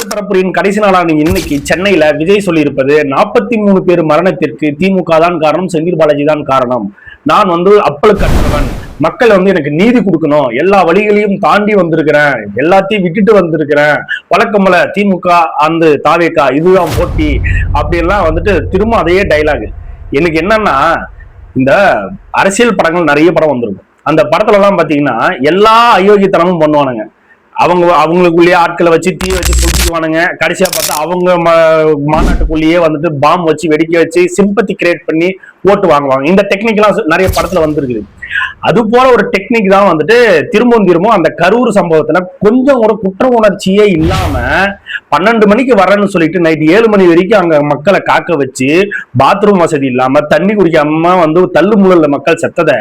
அரசியல் பரப்புரையின் கடைசி நாளான இன்னைக்கு சென்னையில விஜய் சொல்லியிருப்பது 43 பேர் மரணத்திற்கு திமுக தான் காரணம், செந்தில் பாலாஜி தான் காரணம். நான் அப்பழுக்கற்றவன், மக்கள் எனக்கு நீதி கொடுக்கணும், எல்லா வழிகளையும் தாண்டி வந்திருக்கிறேன், எல்லாத்தையும் விட்டுட்டு வந்திருக்கிறேன், வழக்கமல திமுக அந்த தாவேக்கா இதுதான் போட்டி அப்படின்லாம் திரும்ப அதே டைலாக். எனக்கு என்னன்னா, இந்த அரசியல் படங்கள் நிறைய படம் வந்திருக்கும். அந்த படத்துல எல்லாம் பாத்தீங்கன்னா எல்லா அயோக்கியத்தனமும் பண்ணுவானுங்க. அவங்களுக்குள்ளேயே ஆட்களை வச்சு தீ வச்சு பொழுதுக்குவானுங்க. கடைசியா பார்த்தா அவங்க மாநாட்டுக்குள்ளேயே பாம் வச்சு வெடிக்க வச்சு சிம்பத்தி கிரியேட் பண்ணி ஓட்டு வாங்குவாங்க. இந்த டெக்னிக் எல்லாம் நிறைய படத்துல வந்திருக்குது. அது போல ஒரு டெக்னிக் தான் திரும்பவும் அந்த கரூர் சம்பவத்துல கொஞ்சம் கூட குற்ற உணர்ச்சியே இல்லாம 12 மணிக்கு வரேன்னு சொல்லிட்டு நைட் 7 மணி வரைக்கும் அங்க மக்களை காக்க வச்சு பாத்ரூம் வசதி இல்லாம தண்ணி குடிக்காம தள்ளு முழல்ல மக்கள் செத்தத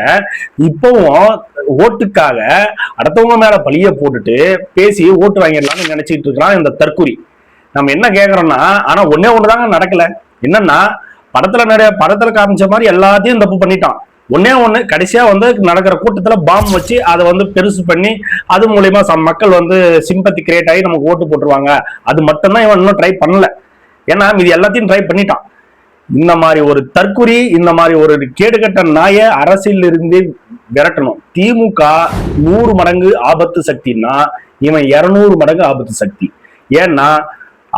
இப்பவும் ஓட்டுக்காக அடுத்தவங்க மேல பழிய போட்டுட்டு பேசி ஓட்டு வாங்கிடலாம்னு நினைச்சிட்டு இருக்கிறான் இந்த தற்குறி. நம்ம என்ன கேக்குறோம்னா, ஆனா ஒண்ணுதாங்க நடக்கல. என்னன்னா, படத்துல காமிச்ச மாதிரி எல்லாத்தையும் தப்பு பண்ணிட்டான். ஒண்ணு கடைசியா நடக்கிற கூட்டத்துல பாம் வச்சு அதை பெருசு பண்ணி அது மூலயமா மக்கள் சிம்பத்தி கிரியேட் ஆகி நமக்கு ஓட்டு போட்டுருவாங்க. அது மட்டும்தான் இவன் இன்னும் ட்ரை பண்ணல. ஏன்னா இது எல்லாத்தையும் ட்ரை பண்ணிட்டான். இந்த மாதிரி ஒரு தற்குறி, இந்த மாதிரி ஒரு கேடுகட்ட நாய அரசியல் இருந்து விரட்டணும். திமுக 100 மடங்கு ஆபத்து சக்தின்னா இவன் 200 மடங்கு ஆபத்து சக்தி. ஏன்னா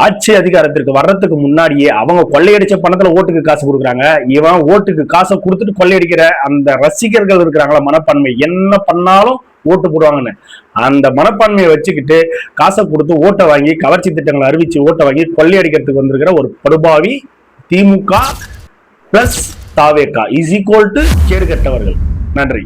ஆட்சி அதிகாரத்திற்கு வர்றதுக்கு முன்னாடியே அவங்க கொள்ளையடிச்ச பணத்துல ஓட்டுக்கு காசு கொடுக்குறாங்க. இவன் ஓட்டுக்கு காசை கொடுத்துட்டு கொள்ளையடிக்கிற அந்த ரசிகர்கள் இருக்கிறாங்களா மனப்பான்மை, என்ன பண்ணாலும் ஓட்டு போடுவாங்கன்னு அந்த மனப்பான்மையை வச்சுக்கிட்டு காசை கொடுத்து ஓட்டை வாங்கி கவர்ச்சி திட்டங்களை அறிவிச்சு ஓட்டை வாங்கி கொள்ளையடிக்கிறதுக்கு வந்திருக்கிற ஒரு படுபாவி DMK plus TVK is equal to கேடு கட்டவர்கள். நன்றி.